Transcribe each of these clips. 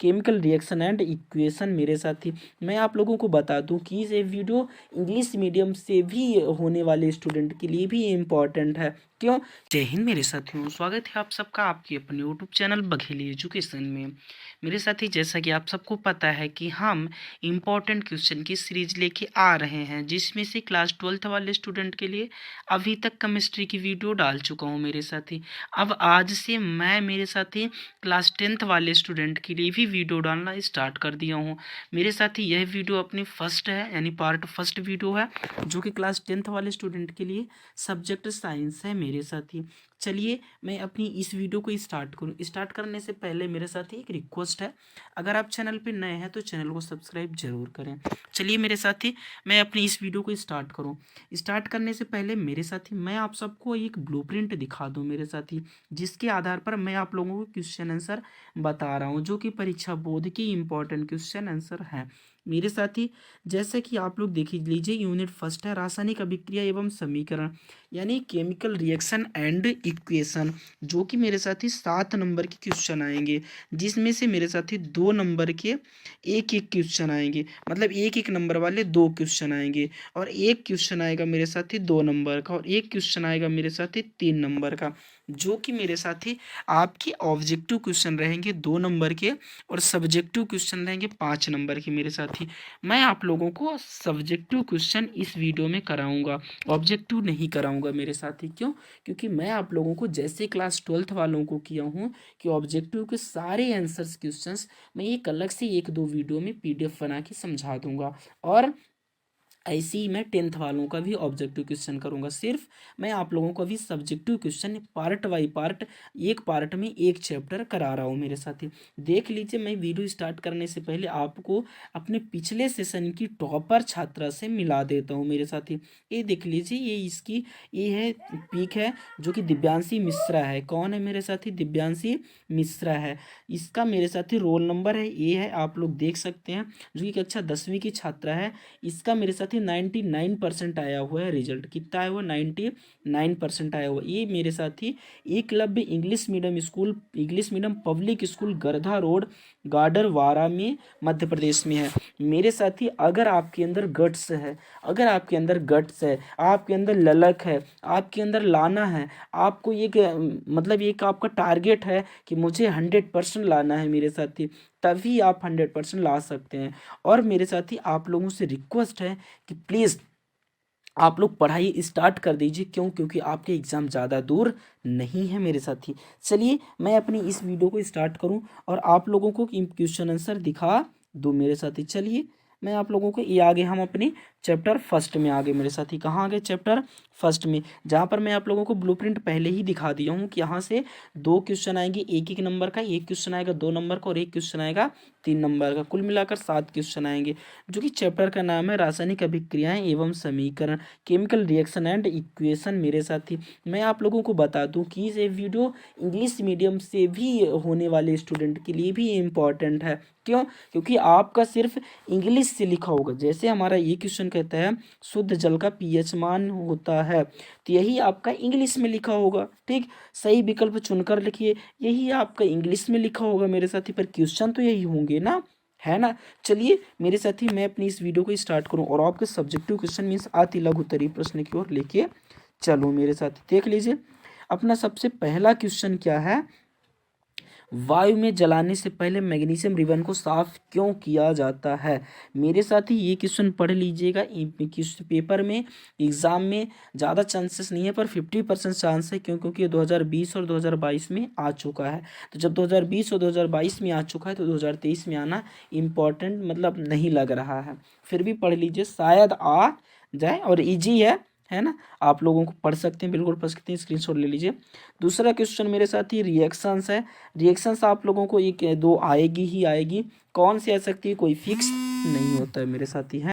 Chemical reaction and equation मेरे साथी। मैं आप लोगों को बता दूं कि ये वीडियो इंग्लिश मीडियम से भी होने वाले स्टूडेंट के लिए भी इम्पॉर्टेंट है। क्यों? जय हिंद मेरे साथियों, स्वागत है आप सबका आपके अपने यूट्यूब चैनल बघेली एजुकेशन में। मेरे साथी, जैसा कि आप सबको पता है कि हम इम्पॉर्टेंट क्वेश्चन की सीरीज लेके आ रहे हैं, जिसमें से क्लास 12th वाले स्टूडेंट के लिए अभी तक केमिस्ट्री की वीडियो डाल चुका हूं मेरे साथी। अब आज से मैं मेरे साथी क्लास 10th वाले स्टूडेंट के लिए भी वीडियो डालना स्टार्ट कर दिया हूँ मेरे साथी। यह वीडियो अपनी फर्स्ट है, यानी पार्ट फर्स्ट वीडियो है, जो कि क्लास 10th वाले स्टूडेंट के लिए सब्जेक्ट साइंस है मेरे साथी। चलिए मैं अपनी इस वीडियो को स्टार्ट करूँ। स्टार्ट करने से पहले मेरे साथी एक रिक्वेस्ट है, अगर आप चैनल पे नए हैं तो चैनल को सब्सक्राइब जरूर करें। चलिए मेरे साथी, मैं अपनी इस वीडियो को स्टार्ट करूँ। स्टार्ट करने से पहले मेरे साथी मैं आप सबको एक ब्लूप्रिंट दिखा दूँ मेरे साथी, जिसके आधार पर मैं आप लोगों को क्वेश्चन आंसर बता रहा हूँ, जो कि परीक्षा बोर्ड के इंपॉर्टेंट क्वेश्चन आंसर हैं मेरे साथी। जैसे कि आप लोग देख लीजिए, यूनिट फर्स्ट है रासायनिक अभिक्रिया एवं समीकरण, यानी केमिकल रिएक्शन एंड इक्वेशन, जो कि मेरे साथी 7 नंबर के क्वेश्चन आएंगे, जिसमें से मेरे साथी 2 नंबर के एक एक क्वेश्चन आएंगे, मतलब एक एक नंबर वाले 2 क्वेश्चन आएंगे, और एक क्वेश्चन आएगा मेरे साथी 2 नंबर का, और एक क्वेश्चन आएगा मेरे साथी 3 नंबर का, जो कि मेरे साथी आपके ऑब्जेक्टिव क्वेश्चन रहेंगे 2 नंबर के, और सब्जेक्टिव क्वेश्चन रहेंगे 5 नंबर के मेरे साथी। मैं आप लोगों को सब्जेक्टिव क्वेश्चन इस वीडियो में कराऊंगा, ऑब्जेक्टिव नहीं कराऊंगा मेरे साथी। क्यों? क्योंकि मैं आप लोगों को जैसे क्लास 12th वालों को किया हूँ कि ऑब्जेक्टिव के सारे आंसर्स क्वेश्चंस मैं एक अलग से 1-2 वीडियो में पीडीएफ बना के समझा दूंगा, और ऐसे ही मैं 10th वालों का भी ऑब्जेक्टिव क्वेश्चन करूंगा। सिर्फ मैं आप लोगों को अभी subjective question part by part, एक पार्ट में एक चैप्टर करा रहा हूँ मेरे साथी। देख लीजिए, मैं वीडियो स्टार्ट करने से पहले आपको अपने पिछले सेशन की टॉपर छात्रा से मिला देता हूँ मेरे साथी। ये देख लीजिए, ये है पिक है, जो कि दिव्यांशी मिश्रा है। कौन है मेरे साथी? दिव्यांशी मिश्रा है। इसका मेरे साथी रोल नंबर है, ये है, आप लोग देख सकते हैं, जो कि कक्षा 10वीं की छात्रा है। इसका मेरे साथ ही 99% आया हुआ है रिजल्ट। कितना आया हुआ? 99% आया हुआ। ये मेरे साथ ही Eklavya English medium school, English medium public school, Gardha road, Gadarwara में, मध्य प्रदेश में है मेरे साथी। अगर आपके अंदर गट्स है, अगर आपके अंदर गट्स है, आपके अंदर ललक है, आपके अंदर लाना है, आपको एक मतलब एक आपका टारगेट है कि मुझे 100% लाना है मेरे साथी, तभी आप 100% ला सकते हैं। और मेरे साथी आप लोगों से रिक्वेस्ट है कि प्लीज़ आप लोग पढ़ाई स्टार्ट कर दीजिए। क्यों? क्योंकि आपके एग्ज़ाम ज़्यादा दूर नहीं है मेरे साथी। चलिए मैं अपनी इस वीडियो को स्टार्ट करूं और आप लोगों को क्वेश्चन आंसर दिखा दूं मेरे साथी। चलिए मैं आप लोगों को, ये आगे हम अपने चैप्टर फर्स्ट में आ गए मेरे साथी। कहाँ आ गए? चैप्टर फर्स्ट में, जहाँ पर मैं आप लोगों को ब्लूप्रिंट पहले ही दिखा दिया हूँ कि यहाँ से 2 क्वेश्चन आएंगे एक एक नंबर का, एक क्वेश्चन आएगा 2 नंबर का, और एक क्वेश्चन आएगा 3 नंबर का। कुल मिलाकर 7 क्वेश्चन आएंगे, जो कि चैप्टर का नाम है रासायनिक अभिक्रियाएं एवं समीकरण, केमिकल रिएक्शन एंड इक्वेशन मेरे साथी। मैं आप लोगों को बता दूं कि ये वीडियो इंग्लिश मीडियम से भी होने वाले स्टूडेंट के लिए भी इम्पॉर्टेंट है। क्यों? क्योंकि आपका सिर्फ इंग्लिश से लिखा होगा। जैसे हमारा ये क्वेश्चन कहता है शुद्ध जल का पीएच मान होता है, तो यही आपका इंग्लिश में लिखा होगा। ठीक, सही विकल्प चुनकर लिखिए, यही आपका इंग्लिश में लिखा होगा मेरे साथी, पर क्वेश्चन तो यही होंगे ना, है ना। चलिए मेरे साथी, मैं अपनी इस वीडियो को स्टार्ट करूं और आपके सब्जेक्टिव क्वेश्चन मीन्स अति लघु उत्तरीय प्रश्न की ओर लेके चलो मेरे साथी। देख लीजिए, अपना सबसे पहला क्वेश्चन क्या है? वायु में जलाने से पहले मैग्नीशियम रिबन को साफ क्यों किया जाता है? मेरे साथ ही ये क्वेश्चन पढ़ लीजिएगा। पेपर में, एग्जाम में ज़्यादा चांसेस नहीं है, पर 50% चांस है। क्यों? क्योंकि ये 2020 और 2022 में आ चुका है। तो जब 2020 और 2022 में आ चुका है तो 2023 में आना इम्पॉर्टेंट मतलब नहीं लग रहा है। फिर भी पढ़ लीजिए, शायद आ जाए, और ईजी है ना। आप लोगों को पढ़ सकते हैं, बिल्कुल पढ़ सकते हैं, स्क्रीनशॉट ले लीजिए। दूसरा क्वेश्चन मेरे साथ ही रिएक्शंस है। रिएक्शंस आप लोगों को एक दो आएगी ही आएगी। कौन सी आ सकती है? कोई फिक्स नहीं होता है मेरे साथी, है।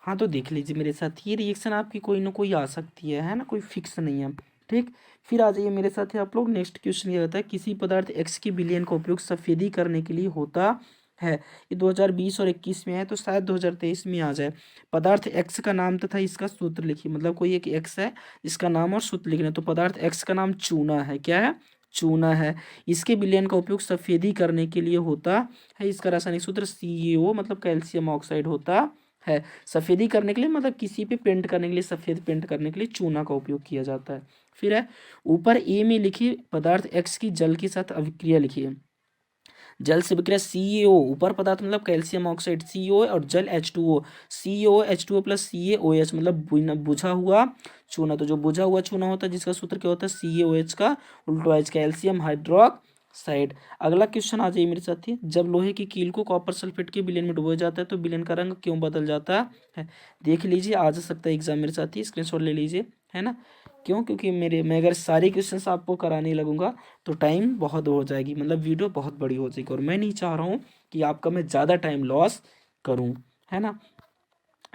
हाँ, तो देख लीजिए मेरे साथ, ये रिएक्शन आपकी कोई ना कोई आ सकती है ना, कोई फिक्स नहीं है। ठीक, फिर आ जाइए मेरे साथ ही आप लोग। नेक्स्ट क्वेश्चन ये होता है, किसी पदार्थ एक्स की विलयन का उपयोग सफेदी करने के लिए होता है। ये 2020 और 21 में है, तो शायद 2023 में आ जाए। पदार्थ एक्स का नाम तथा इसका सूत्र लिखिए, मतलब कोई एक एक्स है, इसका नाम और सूत्र लिखना है। तो पदार्थ एक्स का नाम चूना है। क्या है? चूना है। इसके विलयन का उपयोग सफेदी करने के लिए होता है। इसका रासायनिक सूत्र CaO मतलब कैल्शियम ऑक्साइड होता है। सफेदी करने के लिए मतलब किसी पे पेंट करने के लिए, सफेद पेंट करने के लिए चूना का उपयोग किया जाता है। फिर है ऊपर ए में लिखिए पदार्थ X की जल के साथ अभिक्रिया लिखिए। जल से विक्रिया CaO, ऊपर पदार्थ मतलब कैल्शियम ऑक्साइड CO और जल H2O, COH2O प्लस CaOH मतलब बुझा हुआ चूना। तो जो बुझा हुआ चूना होता है जिसका सूत्र क्या होता है CaOH का उल्टा H कैल्शियम हाइड्रोक्साइड। अगला क्वेश्चन आ जाइए मेरे साथी। जब लोहे की कील को कॉपर सल्फेट के विलयन में डुबोया जाता है तो विलयन का रंग क्यों बदल जाता है? देख लीजिए, आ जा सकता है एग्जाम मेरे साथी, स्क्रीनशॉट ले लीजिए, है ना। क्यों? क्योंकि मैं अगर सारे क्वेश्चंस आपको कराने लगूंगा तो टाइम बहुत हो जाएगी, मतलब वीडियो बहुत बड़ी हो जाएगी, और मैं नहीं चाह रहा हूँ कि आपका मैं ज़्यादा टाइम लॉस करूँ, है ना।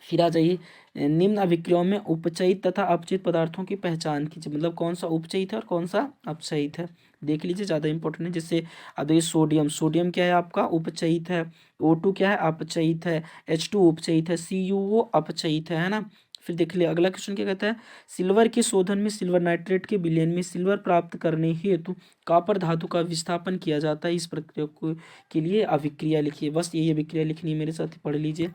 फिर आ जाइए, निम्न अभिक्रियाओं में उपचयित तथा अपचयित पदार्थों की पहचान कीजिए। मतलब कौन सा उपचयित है और कौन सा अपचयित है, देख लीजिए, ज़्यादा इंपॉर्टेंट है। जैसे अब देखिए सोडियम क्या है आपका उपचयित है, O2 क्या है अपचयित है, H2 उपचयित है, CuO अपचयित है ना। फिर देख लिया अगला क्वेश्चन क्या कहता है, सिल्वर के शोधन में सिल्वर नाइट्रेट के विलयन में सिल्वर प्राप्त करने हेतु कॉपर धातु का विस्थापन किया जाता है। इस प्रक्रिया को के लिए अभिक्रिया लिखिए। बस यही अभिक्रिया लिखनी है मेरे साथ, पढ़ लीजिए।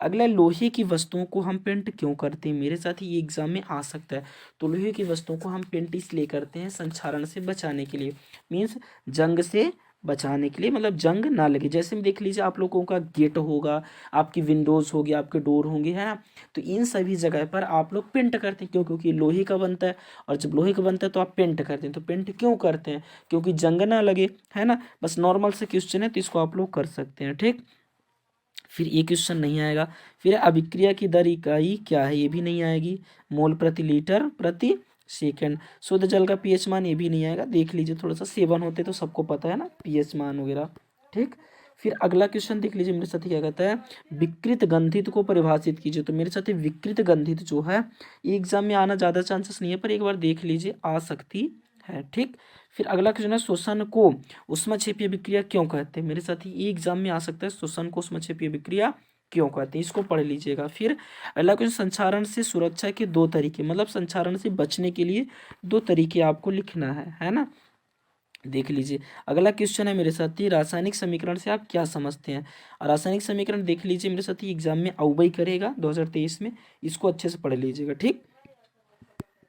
अगला, लोहे की वस्तुओं को हम पेंट क्यों करते हैं? मेरे साथ ये एग्जाम में आ सकता है। तो लोहे की वस्तुओं को हम पेंट इसलिए करते हैं संक्षारण से बचाने के लिए, मीन्स जंग से बचाने के लिए, मतलब जंग ना लगे। जैसे में देख लीजिए आप लोगों का गेट होगा, आपकी विंडोज होगी, आपके डोर होंगे, है ना। तो इन सभी जगह पर आप लोग पेंट करते हैं। क्यों? क्योंकि लोहे का बनता है, और जब लोहे का बनता है तो आप पेंट करते हैं। तो पेंट क्यों करते हैं? क्योंकि जंग ना लगे, है ना। बस नॉर्मल से क्वेश्चन है तो इसको आप लोग कर सकते हैं, ठीक। फिर ये क्वेश्चन नहीं आएगा। फिर अभिक्रिया की दर इकाई क्या है? ये भी नहीं आएगी। मोल प्रति लीटर प्रति सेकंड। शुद्ध जल का पीएच मान, ये भी नहीं आएगा। देख लीजिए, थोड़ा सा सेवन होते तो सबको पता है ना पीएच मान वगैरह, ठीक। फिर अगला क्वेश्चन देख लीजिए मेरे साथ, क्या कहता है, विकृत गंधित को परिभाषित कीजिए। तो मेरे साथ विकृत गंधित जो है ये एग्जाम में आना ज़्यादा चांसेस नहीं है, पर एक बार देख लीजिए आ सकती है, ठीक। फिर अगला क्वेश्चन है, श्वसन को ऊष्मक्षेपीय विक्रिया क्यों कहते हैं? मेरे साथ ये एग्जाम में आ सकता है, श्वसन को ऊष्मक्षेपीय विक्रिया क्यों कहते हैं, इसको पढ़ लीजिएगा। फिर अगला क्वेश्चन, संक्षारण से सुरक्षा के दो तरीके, मतलब संक्षारण से बचने के लिए दो तरीके आपको लिखना है ना। देख लीजिए अगला क्वेश्चन है मेरे साथी, रासायनिक समीकरण से आप क्या समझते हैं? और रासायनिक समीकरण देख लीजिए मेरे साथी, एग्जाम में आउबई करेगा 2023 में, इसको अच्छे से पढ़ लीजिएगा, ठीक।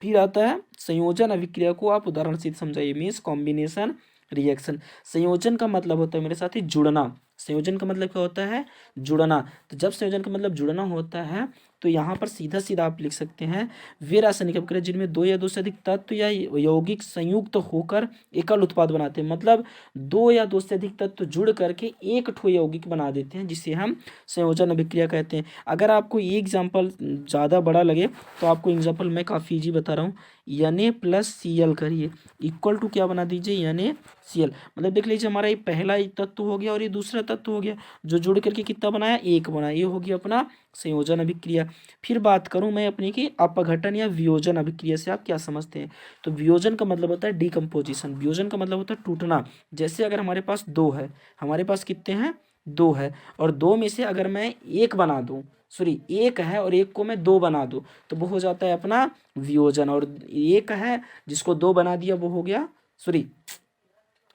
फिर आता है संयोजन अभिक्रिया को आप उदाहरण से समझाइए, मीन्स कॉम्बिनेशन रिएक्शन। संयोजन का मतलब होता है मेरे साथी जुड़ना। संयोजन का मतलब क्या होता है? जुड़ना। तो जब संयोजन का मतलब जुड़ना होता है तो यहाँ पर सीधा सीधा आप लिख सकते हैं, वे रासायनिक अभिक्रिया जिनमें दो या दो से अधिक तत्व या यौगिक संयुक्त होकर एकल उत्पाद बनाते हैं। मतलब दो या दो से अधिक तत्व जुड़ करके एक ठो यौगिक बना देते हैं, जिसे हम संयोजन अभिक्रिया कहते हैं। अगर आपको ये एग्जाम्पल ज़्यादा बड़ा लगे तो आपको एग्जाम्पल मैं काफ़ी ईजी बता रहा हूँ। Na+Cl करिए, इक्वल टू क्या बना दीजिए, NaCl। मतलब देख लीजिए हमारा ये पहला तत्व हो गया और ये दूसरा तत्व हो गया, जो जुड़ करके कितना बनाया, एक बनाया। ये हो गया अपना संयोजन अभिक्रिया। फिर बात करूं मैं अपनी की अपघटन या वियोजन अभिक्रिया से आप क्या समझते हैं? तो वियोजन का मतलब होता है डिकम्पोजिशन, वियोजन का मतलब होता है टूटना। जैसे अगर हमारे पास दो है, हमारे पास कितने हैं, दो है, और दो में से अगर मैं एक बना दूं, सॉरी एक है और एक को मैं दो बना दूं, तो वो हो जाता है अपना वियोजन। और एक है जिसको दो बना दिया वो हो गया, सॉरी,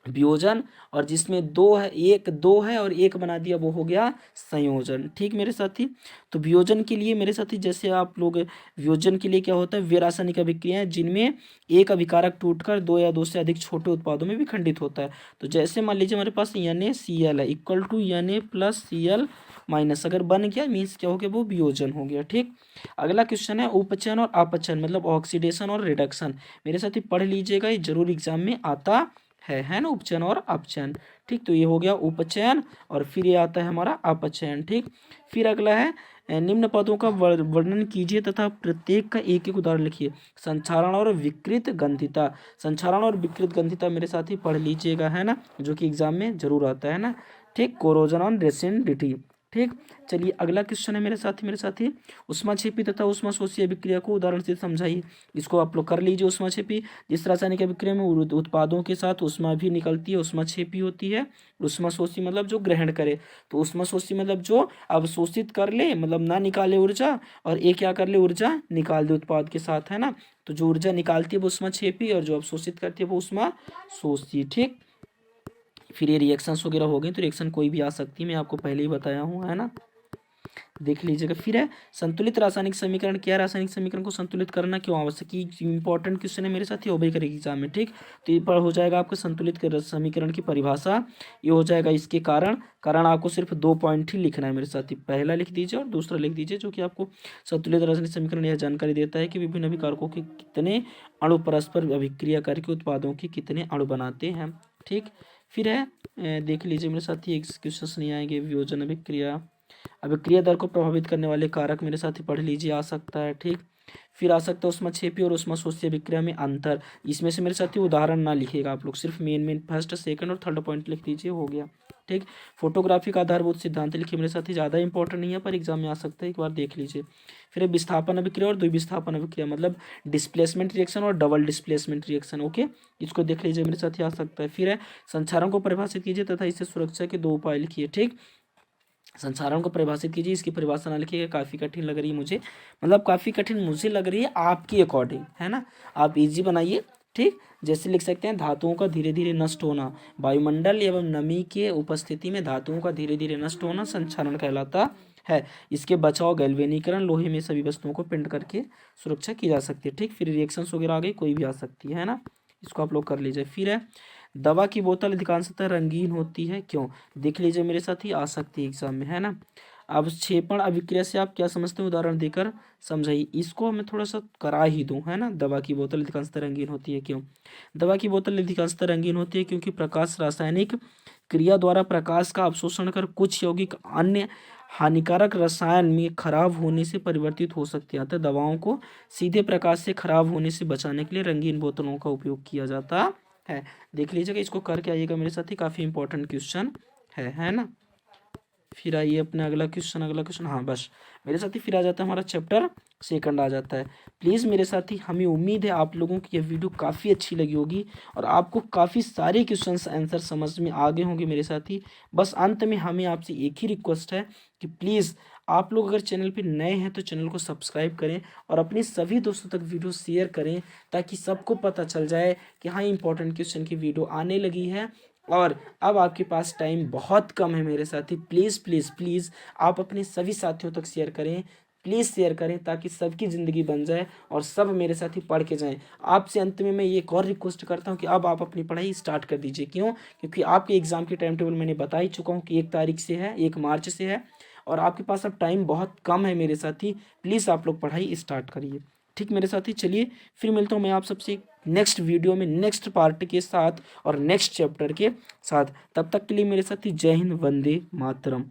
वियोजन। और जिसमें दो है, एक दो है और एक बना दिया वो हो गया संयोजन, ठीक मेरे साथी। तो वियोजन के लिए मेरे साथी, जैसे आप लोग वियोजन के लिए क्या होता है, वे रासायनिक अभिक्रियाएं जिनमें एक अभिकारक टूटकर दो या दो से अधिक छोटे उत्पादों में विखंडित होता है। तो जैसे मान लीजिए हमारे पास NaCl है, इक्वल टू Na+Cl माइनस, अगर बन गया मीन्स क्या हो गया, वो वियोजन हो गया, ठीक। अगला क्वेश्चन है, उपचयन और अपचयन मतलब ऑक्सीडेशन और रिडक्शन। मेरे साथी पढ़ लीजिएगा, ये जरूर एग्जाम में आता है ना, उपचयन और अपचयन, ठीक। तो ये हो गया उपचयन, और फिर ये आता है हमारा अपचयन, ठीक। फिर अगला है, निम्न पदों का वर्णन कीजिए तथा प्रत्येक का एक एक उदाहरण लिखिए। संक्षारण और विकृत गंधिता, संक्षारण और विकृत गंधिता मेरे साथ ही पढ़ लीजिएगा, है ना, जो कि एग्जाम में जरूर आता है ना, ठीक। कोरोजन और रेसिडिटी, ठीक। चलिए अगला क्वेश्चन है मेरे साथी ऊष्माक्षेपी तथा ऊष्माशोषी अभिक्रिया को उदाहरण से समझाइए। इसको आप लोग कर लीजिए। ऊष्माक्षेपी जिस रासायनिक अभिक्रिया में उत्पादों के साथ ऊष्मा भी निकलती है, ऊष्माक्षेपी होती है। ऊष्माशोषी मतलब जो ग्रहण करे, तो ऊष्माशोषी मतलब जो अवशोषित कर ले, मतलब ना निकाले ऊर्जा, और एक क्या कर ले, ऊर्जा निकाल दे उत्पाद के साथ, है ना। तो जो ऊर्जा निकालती है वो ऊष्माक्षेपी, और जो अवशोषित करती है वो ऊष्माशोषी। ठीक। फिर ये रिएक्शंस वगैरह हो गए, तो रिएक्शन कोई भी आ सकती है, मैं आपको पहले ही बताया हूँ, है ना। देख लीजिएगा। फिर है संतुलित रासायनिक समीकरण। क्या रासायनिक समीकरण को संतुलित करना क्यों आवश्यक, इंपॉर्टेंट क्वेश्चन है मेरे साथ, ये ओबे करेगी एग्जाम में। ठीक। तो ये पर हो जाएगा आपका संतुलित समीकरण की परिभाषा, ये हो जाएगा इसके कारण आपको सिर्फ 2 पॉइंट ही लिखना है मेरे साथ ही। पहला लिख दीजिए और दूसरा लिख दीजिए, जो कि आपको संतुलित रासायनिक समीकरण यह जानकारी देता है कि विभिन्न अभिकारकों के कितने अणु परस्पर अभिक्रिया करके उत्पादों के कितने अणु बनाते हैं। ठीक। फिर है देख लीजिए मेरे साथ ही, एक क्वेश्चन नहीं आएंगे। वियोजन अभिक्रिया, अभिक्रिया दर को प्रभावित करने वाले कारक मेरे साथ ही पढ़ लीजिए, आ सकता है। ठीक। फिर आ सकता है ऊष्माक्षेपी और ऊष्माशोषी अभिक्रिया में अंतर। इसमें से मेरे साथ ही उदाहरण ना लिखेगा आप लोग, सिर्फ मेन फर्स्ट सेकंड और थर्ड पॉइंट लिख दीजिए, हो गया। ठीक। फोटोग्राफी का आधारभूत सिद्धांत लिखिए मेरे साथ ही, ज़्यादा इंपॉर्टेंट नहीं है पर एग्जाम में आ सकता है, एक बार देख लीजिए। फिर विस्थापन अभिक्रिया और द्विविस्थापन अभिक्रिया, मतलब डिस्प्लेसमेंट रिएक्शन और डबल डिस्प्लेसमेंट रिएक्शन। ओके, इसको देख लीजिए मेरे साथ ही, आ सकता है। फिर है संचारण को परिभाषित कीजिए तथा इससे सुरक्षा के 2 उपाय लिखिए। ठीक। संसारण को परिभाषित कीजिए, इसकी परिभाषा ना लिखिएगा, काफ़ी कठिन लग रही है मुझे, मतलब काफ़ी कठिन मुझे लग रही है आपकी अकॉर्डिंग, है ना। आप इजी बनाइए। ठीक। जैसे लिख सकते हैं धातुओं का धीरे धीरे नष्ट होना, वायुमंडल एवं नमी के उपस्थिति में धातुओं का धीरे धीरे नष्ट होना संक्षारण कहलाता है। इसके बचाव गैल्वेनीकरण, लोहे में सभी वस्तुओं को पिंड करके सुरक्षा की जा सकती है। ठीक। फिर रिएक्शंस वगैरह आ गई, कोई भी आ सकती है ना, इसको आप लोग कर लीजिए। फिर है दवा की बोतल अधिकांशतः रंगीन होती है, क्यों, देख लीजिए मेरे साथ ही, आ सकती है एग्जाम में, है ना। अवक्षेपण अभिक्रिया से आप क्या समझते हैं, उदाहरण देकर समझाइए। इसको मैं थोड़ा सा करा ही दूं, है ना। दवा की बोतल अधिकांशतः रंगीन होती है, क्यों। दवा की बोतल अधिकांशतः रंगीन होती है क्योंकि प्रकाश रासायनिक क्रिया द्वारा प्रकाश का अवशोषण कर कुछ यौगिक अन्य हानिकारक रसायन में खराब होने से परिवर्तित हो सकती है। अतः दवाओं को सीधे प्रकाश से खराब होने से बचाने के लिए रंगीन बोतलों का उपयोग किया जाता है। देख लीजिएगा, इसको करके आइएगा मेरे साथ ही, काफ़ी इंपॉर्टेंट क्वेश्चन है ना। फिर आइए अपना अगला क्वेश्चन, हाँ बस मेरे साथ ही फिर आ जाता है हमारा चैप्टर सेकंड आ जाता है। प्लीज़ मेरे साथ ही, हमें उम्मीद है आप लोगों की यह वीडियो काफ़ी अच्छी लगी होगी और आपको काफ़ी सारे क्वेश्चंस आंसर समझ में आ गए होंगे मेरे साथ ही। बस अंत में हमें आपसे एक ही रिक्वेस्ट है कि प्लीज़ आप लोग अगर चैनल पे नए हैं तो चैनल को सब्सक्राइब करें और अपने सभी दोस्तों तक वीडियो शेयर करें, ताकि सबको पता चल जाए कि हाँ इंपॉर्टेंट क्वेश्चन की वीडियो आने लगी है। और अब आपके पास टाइम बहुत कम है मेरे साथी, प्लीज़ प्लीज़ प्लीज़ आप अपने सभी साथियों तक शेयर करें, प्लीज़ शेयर करें, ताकि सबकी ज़िंदगी बन जाए और सब मेरे साथ ही पढ़ के जाएं। आपसे अंत में मैं ये एक और रिक्वेस्ट करता हूं कि अब आप अपनी पढ़ाई स्टार्ट कर दीजिए। क्यों, क्योंकि आपके एग्ज़ाम की टाइम टेबल मैंने बता ही चुका हूं कि 1 तारीख से है, 1 मार्च से है, और आपके पास अब टाइम बहुत कम है मेरे साथी। प्लीज़ आप लोग पढ़ाई स्टार्ट करिए। ठीक मेरे साथी, चलिए फिर मिलता हूँ मैं आप सबसे नेक्स्ट वीडियो में, नेक्स्ट पार्ट के साथ और नेक्स्ट चैप्टर के साथ। तब तक के लिए मेरे साथी जय हिंद, वंदे मातरम।